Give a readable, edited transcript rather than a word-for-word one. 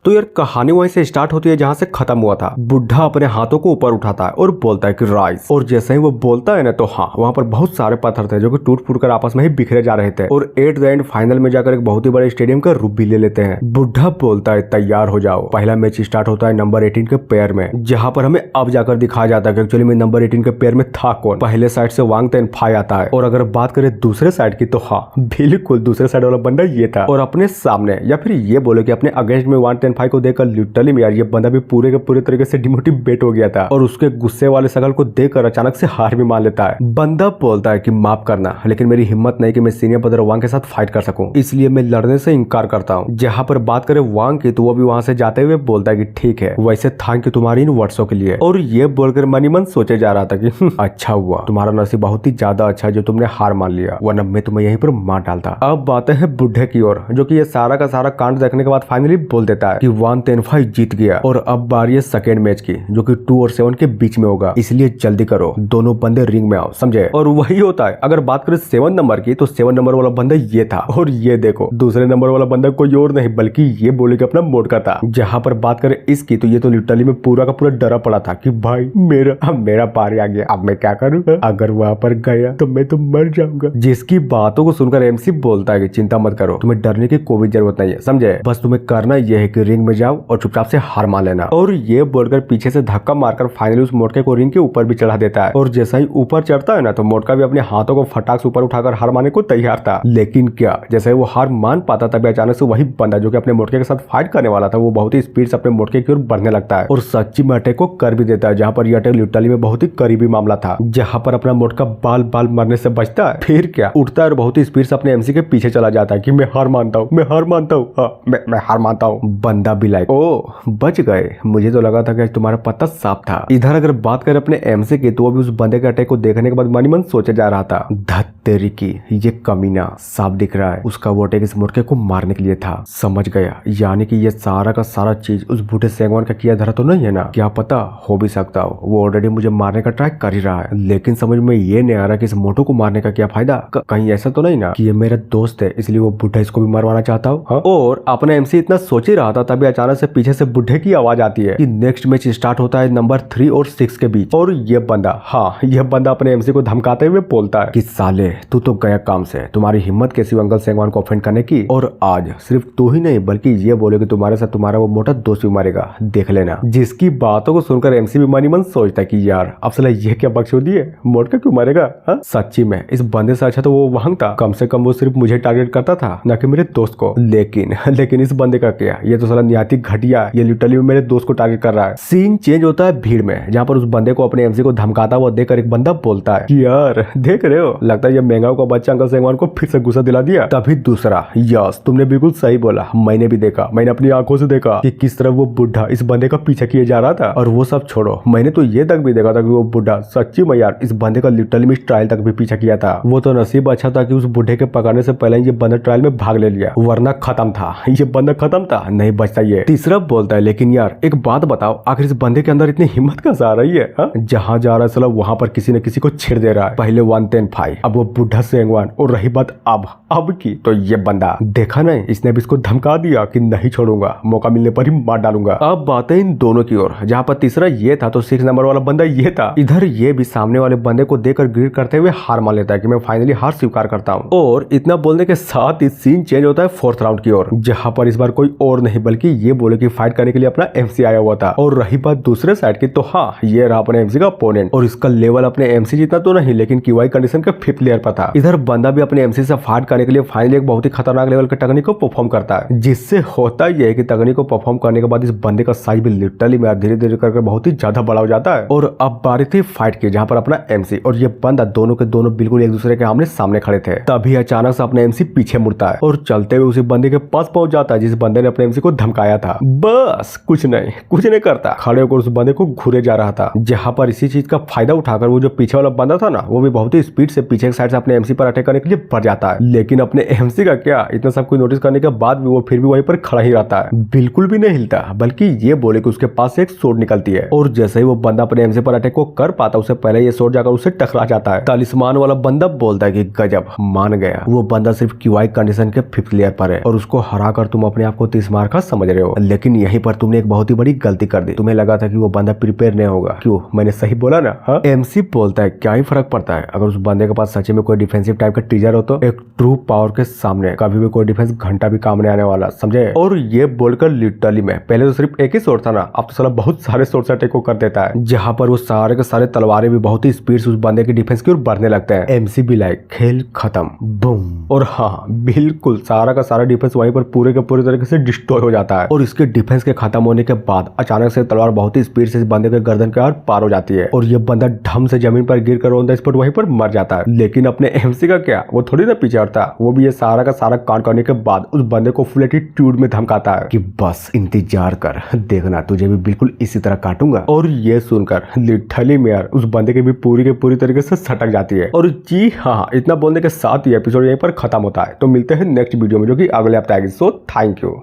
तो यार कहानी वहीं से स्टार्ट होती है जहाँ से खत्म हुआ था। बुढ़ा अपने हाथों को ऊपर उठाता है और बोलता है कि राइस, और जैसे ही वो बोलता है ना तो हाँ, वहाँ पर बहुत सारे पत्थर थे जो कि टूट फूट कर आपस में ही बिखरे जा रहे थे और एट द एंड फाइनल में जाकर एक बहुत ही बड़े स्टेडियम का रूप भी ले लेते हैं। बुढ़ा बोलता है तैयार हो जाओ। पहला मैच स्टार्ट होता है नंबर 18 के पेयर में, जहाँ पर हमें अब जाकर दिखाया जाता है कि एक्चुअली में नंबर 18 के पेयर में था कौन। पहले साइड से वांग तेनफाई आता है और अगर बात करें दूसरे साइड की तो हाँ, बिल्कुल दूसरे साइड वाला बंदा ये था। और अपने सामने या फिर ये बोले कि अपने अगेंस्ट में वांग तेनफाई को देखकर लिटरली में यार ये बंदा भी पूरे के पूरे तरीके से डिमोटिवेट हो गया था और उसके गुस्से वाले शकल को देखकर अचानक से हार भी मान लेता है। बंदा बोलता है कि माफ करना, लेकिन मेरी हिम्मत नहीं कि मैं सीनियर ब्रदर वांग के साथ फाइट कर सकूं, इसलिए मैं लड़ने से इनकार करता हूं। जहां पर बात करें वांग की तो वो भी वहां से जाते हुए बोलता है कि ठीक है, वैसे थैंक यू तुम्हारी इन वर्ड्सों के लिए। और ये बोलकर मनी मन सोचे जा रहा था कि अच्छा हुआ, तुम्हारा नसीब बहुत ही ज्यादा अच्छा है जो तुमने हार मान लिया, वरना मैं तुम्हें यहीं पर मार डालता। अब बातें हैं बुढ़े की ओर, जो कि ये सारा का सारा कांड देखने के बाद फाइनली बोल देता है कि वांग तेनफाई जीत गया और अब बारी है सेकेंड मैच की, जो कि 2 और 7 के बीच में होगा, इसलिए जल्दी करो, दोनों बंदे रिंग में आओ, समझे। और वही होता है। अगर बात करें 7 नंबर की तो 7 नंबर वाला बंदा ये था और ये देखो दूसरे नंबर वाला बंदा कोई और नहीं बल्कि ये बोले कि अपना मोटका था। जहां पर बात करें इसकी तो ये तो लिटरली में पूरा का पूरा डरा पड़ा था कि भाई मेरा पारी आ गया, अब मैं क्या करूं, अगर वहां पर गया तो मैं तो मर जाऊंगा। जिसकी बातों को सुनकर एमसी बोलता है कि चिंता मत करो, तुम्हें डरने की कोई जरूरत नहीं है, समझे। बस तुम्हें करना यह है कि रिंग में जाओ और चुपचाप से हार मान लेना। और ये बोलकर पीछे से धक्का मारकर फाइनली उस मोटके को रिंग के ऊपर भी चढ़ा देता है। और जैसा ही ऊपर चढ़ता है ना तो मोटका भी अपने हाथों को फटाक से ऊपर उठाकर हार मानने को तैयार था। लेकिन क्या, जैसे वो हार मान पाता तभी अचानक से वही बंदा जो कि अपने मोटके के साथ फाइट करने वाला था वो बहुत ही स्पीड से अपने मोटके की ओर बढ़ने लगता है और सच्ची में अटैक को कर भी देता है। जहां पर यह अटैक लिटरली में बहुत ही करीबी मामला था, जहां पर अपना मोटका बाल बाल मरने से बचता है, फिर क्या उठता है और बहुत ही स्पीड से अपने एमसी के पीछे चला जाता है कि मैं हार मानता हूँ, मैं हार मानता हूँ, मैं हार मानता हूँ। बंदा भी लाइक ओ बच गए, मुझे तो लगा था कि तुम्हारा पत्ता साफ था। इधर अगर बात करें अपने एमसी की तो वो भी उस बंदे के अटैक को देखने के बाद मन ही मन सोचे जा रहा था, धत्तेरी की ये कमीना साफ दिख रहा है, उसका वो अटैक इस मोटके को मारने के लिए था। समझ गया, यानी कि ये सारा का सारा चीज उस बूढ़े सेंगवान का किया धरा तो नहीं है ना। क्या पता हो भी सकता हो, वो ऑलरेडी मुझे मारने का ट्राई कर ही रहा है, लेकिन समझ में ये नहीं आ रहा कि इस मोटो को मारने का क्या फायदा। कहीं ऐसा तो नहीं ना कि ये मेरा दोस्त है इसलिए वो बुढ़ा इसको भी मरवाना चाहता हो। हाँ? और अपने एमसी इतना सोच ही रहा था तभी अचानक से पीछे से बुढ़े की आवाज आती है कि नेक्स्ट मैच स्टार्ट होता है नंबर 3 और 6 के बीच। और ये बंदा, हाँ ये बंदा अपने एमसी को धमकाते हुए बोलता है कि साले तू तो गया काम से, तुम्हारी हिम्मत कैसी अंकल सेंगवान को ऑफेंड करने की, और आज सिर्फ तू ही नहीं बल्कि ये बोले कि तुम्हारे साथ तुम्हारा वो मोटा दोस्त भी मरेगा, देख लेना। जिसकी बातों को सुनकर एमसी भी मनी मन सोचता है कि यार अब साला ये क्या बकचोदी है, मोटका क्यों मरेगा। हाँ? सच्ची में इस बंदे से अच्छा तो वो वांग था, कम से कम वो सिर्फ मुझे टारगेट करता था ना कि मेरे दोस्त को। लेकिन इस बंदे का क्या, ये तो साला निहाती घटिया, ये लिटरली मेरे दोस्त को टारगेट कर रहा है। सीन चेंज होता है भीड़ में, जहाँ पर उस बंदे को अपने एमसी को धमकाता हुआ देखकर एक बंदा बोलता है कि यार देख रहे हो, लगता है ये महंगाओं का बच्चा अंकल सेंगवान को फिर से गुस्सा दिला दिया। तभी दूसरा, यस तुमने बिल्कुल सही बोला, मैंने भी देखा, मैंने अपनी आंखों से देखा कि किस तरह वो बुढ़ा इस बंदे का पीछा किए जा रहा था। और वो सब छोड़ो, मैंने तो ये तक भी देखा था कि वो बुढ़ा सच्ची में यार इस बंदे का लिटरली में ट्रायल तक भी पीछा किया था। वो तो नसीब अच्छा था कि उस बुढ़े के पकड़ने से पहले ये बंदा ट्रायल में भाग ले लिया, वरना खत्म था, ये बंदा खत्म था, नहीं बचता ये। तीसरा बोलता है लेकिन यार एक बात बताओ, आखिर इस बंदे के अंदर इतनी हिम्मत कैसे आ रही है। जहां जा रहा है साला वहां पर किसी न किसी को छेड़ दे रहा है, पहले वांग तेनफाई, अब वो बुढ़ा सेंगवान, और रही बात अब की तो ये बंदा देखा नहीं, इसने भी इसको धमका दिया कि नहीं छोड़ूंगा, मौका मिलने पर ही मार डालूंगा। अब बातें इन दोनों की ओर, जहां पर तीसरा ये था तो 6 नंबर वाला बंदा ये था। इधर ये भी सामने वाले बंदे को देखकर ग्रीट करते हुए हार मान लेता है कि मैं फाइनली हार स्वीकार करता हूं। और इतना बोलने के साथ ही सीन चेंज होता है 4th राउंड की ओर, जहां पर इस बार कोई और नहीं बल्कि ये बोले कि फाइट करने के लिए अपना एमसी आया हुआ था। और रही बात दूसरे साइड की तो हाँ, ये रहा अपने एमसी का अपोनेंट, और इसका लेवल अपने एमसी जितना तो नहीं लेकिन क्यूआई कंडीशन का 5th लेयर पर था। इधर बंदा भी अपने एमसी से फाइट करने के लिए फाइनली एक बहुत ही खतरनाक लेवल के टेक्निक को परफॉर्म करता है, जिससे होता यह है कि टेक्निक को परफॉर्म करने के बाद इस बंदे का साइज भी लिटरली में धीरे धीरे करके बहुत ही ज्यादा बड़ा हो जाता है। और अब बारी थी फाइट की, जहां पर अपना एमसी और ये बंदा दोनों के दोनों बिल्कुल एक दूसरे के आमने सामने खड़े थे। तभी अचानक से अपना एमसी पीछे मुड़ता है और चलते हुए उसी बंदे के पास पहुंच जाता है जिस बंदे ने अपने एमसी को धमकाया था। बस कुछ नहीं करता, खड़े होकर उस बंदे को घूरे जा रहा था। जहां पर इसी चीज का फायदा उठाकर वो जो पीछे वाला बंदा था ना, वो भी बहुत ही स्पीड से पीछे साइड से अपने एमसी पर अटैक करने के लिए बढ़ जाता है। लेकिन अपने एमसी का क्या, इतना सब कुछ नोटिस करने के बाद भी वो फिर भी वहीं पर खड़ा ही रहता है, बिल्कुल भी नहीं हिलता, बल्कि ये बोले कि उसके पास से एक सोर्ड निकलती है। और जैसे ही वो बंदा अपने एमसी पर अटैक को कर पाता, उससे पहले ये सोर्ड जाकर उससे टकरा जाता है। तालिस्मान वाला बंदा बोलता है कि गजब, मान गया, वो बंदा सिर्फ क्यूआई कंडीशन के 5th लेयर पर है और उसको हराकर तुम अपने आप को 30 मार का समझ रहे हो, लेकिन यहीं पर तुमने एक बहुत ही बड़ी गलती कर दी। तुम्हें लगा था कि वो बंदा प्रिपेयर नहीं होगा। क्यों, मैंने सही बोला ना? हाँ? एमसी बोलता है क्या ही फर्क पड़ता है, अगर उस बंदे के पास सच में कोई डिफेंसिव टाइप का टीजर हो तो एक ट्रू पावर के सामने कभी भी कोई डिफेंस घंटा भी काम नहीं आने वाला, समझे? और ये बोलकर लिटरली में पहले तो सिर्फ एक ही शॉट था ना, अब तो साला बहुत सारे शॉट अटैक को कर देता है, जहां पर वो सारे के सारे तलवारें भी बहुत ही स्पीड से उस बंदे की डिफेंस की ओर बढ़ने लगते हैं। एमसी भी लाइक खेल खत्म, बूम। और हाँ बिल्कुल सारा का सारा डिफेंस वहीं पर पूरे के पूरे तरीके से डिस्ट्रॉय हो जाता है। और इसके डिफेंस के खत्म होने के बाद अचानक से तलवार बहुत ही स्पीड से इस बंदे के गर्दन के पार हो जाती है और ये बंदा ढम से जमीन पर गिर कर ऑन द स्पॉट वहीं पर मर जाता है। लेकिन अपने एमसी का क्या, वो थोड़ी ना पीछे हटता, वो भी ये सारा का सारा कांड करने के बाद उस बंदे को फुल एटीट्यूड में धमकाता है कि बस इंतजार कर, देखना तुझे भी बिल्कुल इसी तरह काटूंगा। और ये सुनकर लिटरली में यार उस बंदे की भी पूरी के पूरी तरीके से सटक जाती है। और जी हाँ, इतना बोलने के साथ ही एपिसोड यहीं पर खत्म होता है। तो मिलते हैं नेक्स्ट वीडियो में जो कि अगले हफ्ते आएगी। So thank you.